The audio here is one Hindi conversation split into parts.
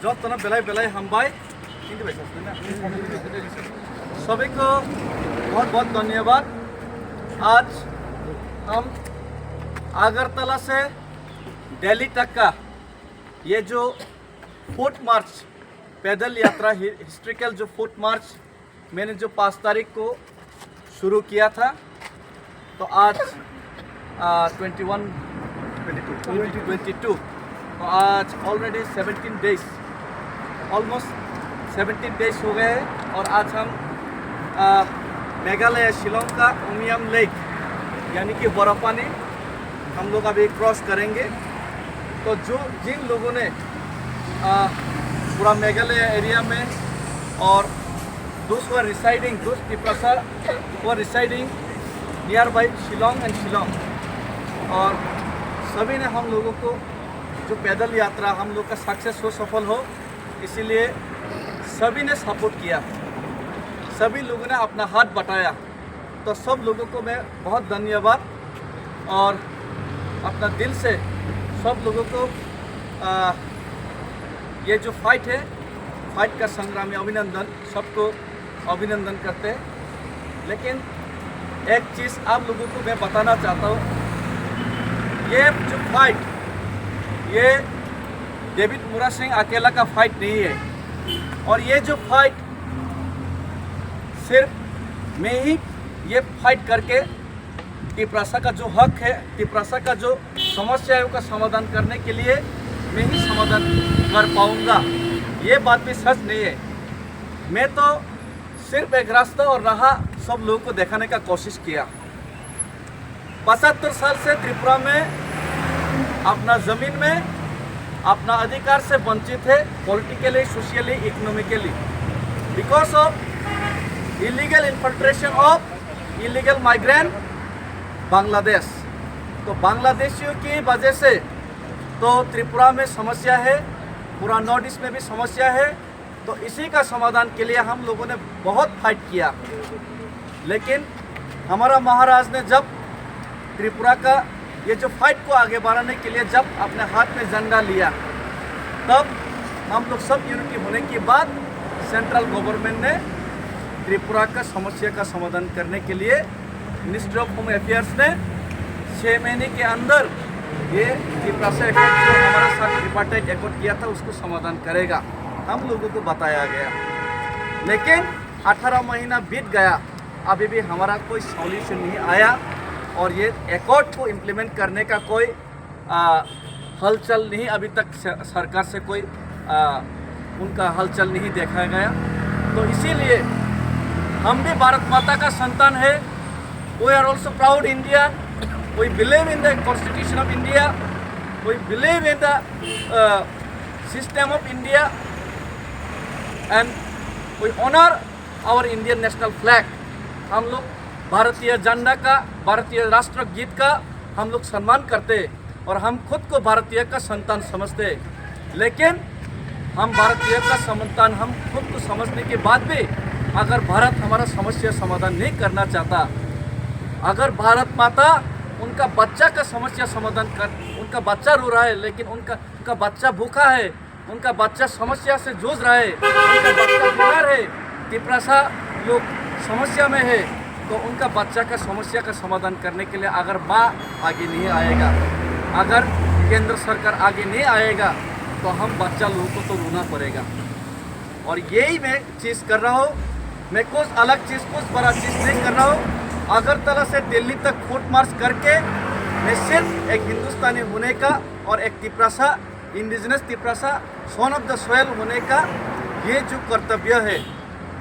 जतना बेलाय बेलाय हामबाय सभी को बहुत बहुत धन्यवाद। आज हम अगरतला से दिल्ली तक का ये जो फुट मार्च पैदल यात्रा हिस्ट्रिकल जो फुट मार्च मैंने जो 5 तारीख को शुरू किया था, तो आज 22 तो आज ऑलरेडी 17 डेज ऑलमोस्ट 17 डेज हो गए हैं। और आज हम मेघालय शिलोंग का उमियम लेक यानी कि बर्फानी हम लोग अभी क्रॉस करेंगे। तो जिन लोगों ने पूरा मेघालय एरिया में और those who are residing, those people who are residing nearby Shillong and Shillong, और सभी ने हम लोगों को जो पैदल यात्रा हम लोग का सक्सेस हो, सफल हो, इसीलिए सभी ने सपोर्ट किया, सभी लोगों ने अपना हाथ बटाया। तो सब लोगों को मैं बहुत धन्यवाद और अपना दिल से सब लोगों को ये जो फाइट है, फाइट का संग्राम में अभिनंदन, सबको अभिनंदन करते हैं। लेकिन एक चीज़ आप लोगों को मैं बताना चाहता हूँ, ये जो फाइट ये डेविड मुरा सिंह अकेला का फाइट नहीं है। और ये जो फाइट सिर्फ मैं ही ये फाइट करके तिपरासा का जो हक है, तिपरासा का जो समस्या है उसका समाधान करने के लिए मैं ही समाधान कर पाऊंगा, ये बात भी सच नहीं है। मैं तो सिर्फ एक रास्ता और राह सब लोगों को दिखाने का कोशिश किया। 75 साल से त्रिपुरा में अपना ज़मीन में अपना अधिकार से वंचित है, politically, socially, economically, because of illegal infiltration of illegal migrant Bangladesh. तो बांग्लादेशियों की वजह से तो त्रिपुरा में समस्या है, पूरा नॉर्थ ईस्ट में भी समस्या है। तो इसी का समाधान के लिए हम लोगों ने बहुत फाइट किया। लेकिन हमारा महाराज ने जब त्रिपुरा का ये जो फाइट को आगे बढ़ाने के लिए जब अपने हाथ में झंडा लिया, तब हम लोग सब यूनिटी होने के बाद सेंट्रल गवर्नमेंट ने त्रिपुरा का समस्या का समाधान करने के लिए मिनिस्ट्री ऑफ होम अफेयर्स ने 6 महीने के अंदर ये त्रिपुरा से एकॉर्ड जो हमारे साथ ट्रिपार्टाइट एकॉर्ड किया था उसको समाधान करेगा, हम लोगों को बताया गया। लेकिन 18 महीना बीत गया, अभी भी हमारा कोई सॉल्यूशन नहीं आया और ये एकॉर्ड को इम्प्लीमेंट करने का कोई हलचल नहीं, अभी तक सरकार से कोई उनका हलचल नहीं देखा गया। तो इसीलिए हम भी भारत माता का संतान है। We are also proud Indian, we believe in the constitution of India, we believe in the system of India and we honour our Indian national flag. हम लोग भारतीय झंडा का, भारतीय राष्ट्रगीत का हम लोग सम्मान करते और हम खुद को भारतीय का संतान समझते। लेकिन हम भारतीय का संतान हम खुद को समझने के बाद भी अगर भारत हमारा समस्या समाधान नहीं करना चाहता, अगर भारत माता उनका बच्चा का समस्या समाधान कर, उनका बच्चा रो रहा है लेकिन उनका बच्चा भूखा है, उनका बच्चा समस्या से जूझ रहा है, उनका बच्चा बीमार है, तिपरासा लोग समस्या में है, तो उनका बच्चा का समस्या का समाधान करने के लिए अगर माँ आगे नहीं आएगा, अगर केंद्र सरकार आगे नहीं आएगा, तो हम बच्चा लोगों को तो रोना पड़ेगा। और यही मैं चीज़ कर रहा हूँ, मैं कुछ अलग चीज़, कुछ बड़ा चीज़ नहीं कर रहा हूँ। अगरतला से दिल्ली तक फुट मार्च करके मैं सिर्फ एक हिंदुस्तानी होने का और एक Tiprasa, indigenous Tiprasa, son of the soil होने का ये जो कर्तव्य है,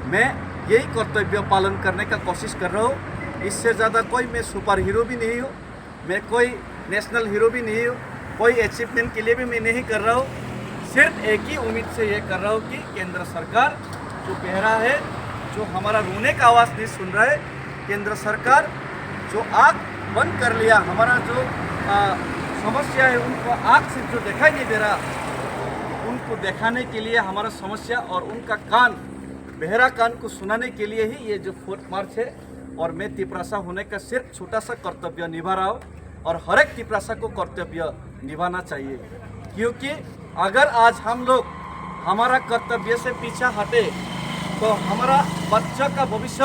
मैं यही कर्तव्य पालन करने का कोशिश कर रहा हूँ। इससे ज़्यादा कोई मैं सुपर हीरो भी नहीं हूँ, मैं कोई नेशनल हीरो भी नहीं हूँ, कोई अचीवमेंट के लिए भी मैं नहीं कर रहा हूँ। सिर्फ एक ही उम्मीद से ये कर रहा हूँ कि केंद्र सरकार जो कह रहा है, जो हमारा रोने का आवाज़ नहीं सुन रहा है, केंद्र सरकार जो आँख बंद कर लिया, हमारा जो समस्या है उनको आँख से जो दिखाई नहीं दे रहा, उनको दिखाने के लिए हमारा समस्या और उनका कान, बहरा कान को सुनाने के लिए ही ये जो फुट मार्च है। और मैं तिपरासा होने का सिर्फ छोटा सा कर्तव्य निभा रहा हूँ और हर एक तिपरासा को कर्तव्य निभाना चाहिए, क्योंकि अगर आज हम लोग हमारा कर्तव्य से पीछा हटे तो हमारा बच्चा का भविष्य,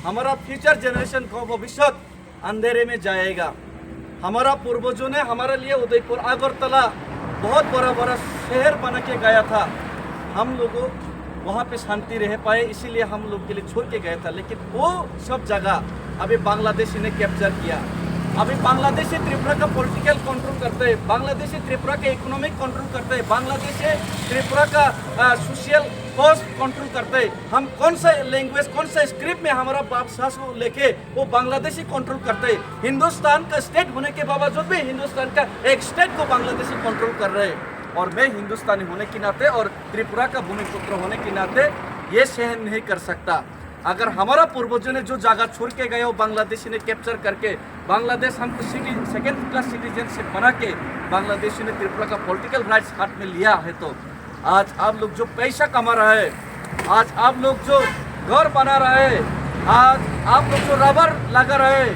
हमारा फ्यूचर जनरेशन का भविष्य अंधेरे में जाएगा। हमारा पूर्वजों ने हमारे लिए उदयपुर अगरतला बहुत बड़ा बड़ा शहर बना के गया था। हम लोगों वहाँ पे शांति रह पाए, इसीलिए हम लोग के लिए छोड़ के गया था। लेकिन वो सब जगह अभी बांग्लादेशी ने कैप्चर किया। अभी बांग्लादेशी त्रिपुरा का पॉलिटिकल कंट्रोल करते हैं, बांग्लादेशी त्रिपुरा के इकोनॉमिक कंट्रोल करते हैं, बांग्लादेशी त्रिपुरा का सोशल कॉस्ट कंट्रोल करते हैं। हम कौन सा लैंग्वेज, कौन सा स्क्रिप्ट में हमारा भाषा को लेके वो बांग्लादेशी कंट्रोल करते हैं। हिंदुस्तान का स्टेट होने के बावजूद भी हिंदुस्तान का एक स्टेट को बांग्लादेशी कंट्रोल कर रहे हैं। और मैं हिंदुस्तानी होने के नाते और त्रिपुरा का भूमिपुत्र होने के नाते ये सहन नहीं कर सकता। अगर हमारा पूर्वजों ने जो जगह छोड़ के गए वो बांग्लादेशी ने कैप्चर करके बांग्लादेश हमको सेकेंड क्लास सिटीजनशिप बना के बांग्लादेशी ने त्रिपुरा का पॉलिटिकल राइट्स हाथ में लिया है, तो आज आप लोग जो पैसा कमा रहे हैं, आज आप लोग जो घर बना रहे हैं, आज आप लोग जो रबर लगा रहे हैं,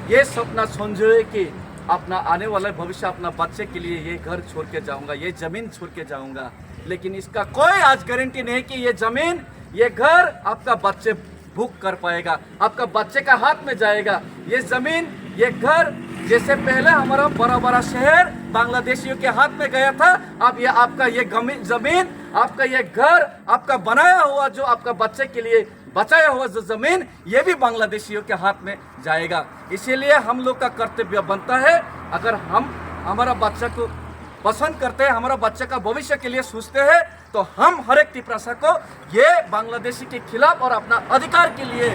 ये सपना समझे कि अपना आने वाला भविष्य, अपना बच्चे के लिए ये घर छोड़ के जाऊंगा, ये जमीन छोड़ के जाऊंगा। लेकिन इसका कोई आज गारंटी नहीं कि ये जमीन, ये घर आपका बच्चे भूख कर पाएगा, आपका बच्चे का हाथ में जाएगा। ये जमीन, ये घर, जैसे पहले हमारा बड़ा बड़ा शहर बांग्लादेशियों के हाथ में गया था, अब ये आपका ये जमीन, आपका ये घर, आपका बनाया हुआ जो आपका बच्चे के लिए बचाया हुआ जो जमीन, ये भी बांग्लादेशियों के हाथ में जाएगा। इसीलिए हम लोग का कर्तव्य बनता है, अगर हम हमारा बच्चा को पसंद करते हैं, हमारा बच्चे का भविष्य के लिए सोचते हैं, तो हम हर एक त्रिपुरा को ये बांग्लादेशी के खिलाफ और अपना अधिकार के लिए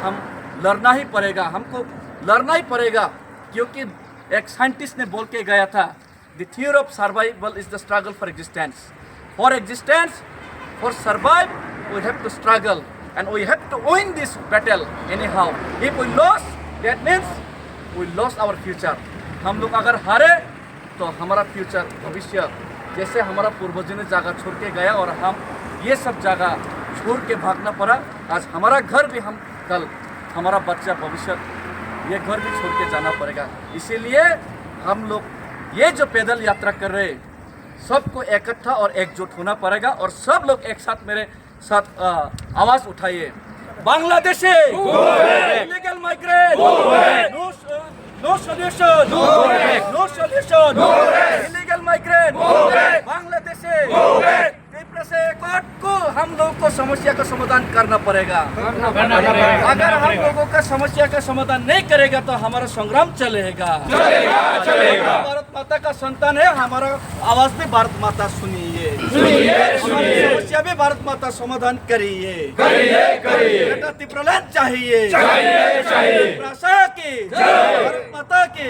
हम लड़ना ही पड़ेगा, हमको लड़ना ही पड़ेगा। क्योंकि एक साइंटिस्ट ने बोल के गया था, the theory of survival is the struggle for existence. For existence, for survive, we have to struggle and we have to win this battle anyhow. If we lose, that means we lost our future. हम लोग अगर हारे तो हमारा फ्यूचर, भविष्य, जैसे हमारा पूर्वजों ने जगह छोड़ के गया और हम ये सब जगह छोड़ के भागना पड़ा, आज हमारा घर भी, हम कल हमारा बच्चा, भविष्य, ये घर भी छोड़ के जाना पड़ेगा। इसीलिए हम लोग ये जो पैदल यात्रा कर रहे हैं, सबको इकट्ठा और एकजुट होना पड़ेगा और सब लोग एक साथ मेरे साथ आवाज उठाइए। Bangladeshi illegal migrant, no solution, no solution, illegal migrant, Bangladeshi Tripura से कोर्ट को हम लोग को समस्या का समाधान करना पड़ेगा। अगर हम लोगों का समस्या का समाधान नहीं करेगा तो हमारा संग्राम चलेगा। भारत माता का संतान है, हमारा आवाज भी भारत माता सुनिए, हमारी समस्या भी भारत माता समाधान करिए। बेटा त्रिपुरा चाहिए, त्रिपुरा की, भारत माता की।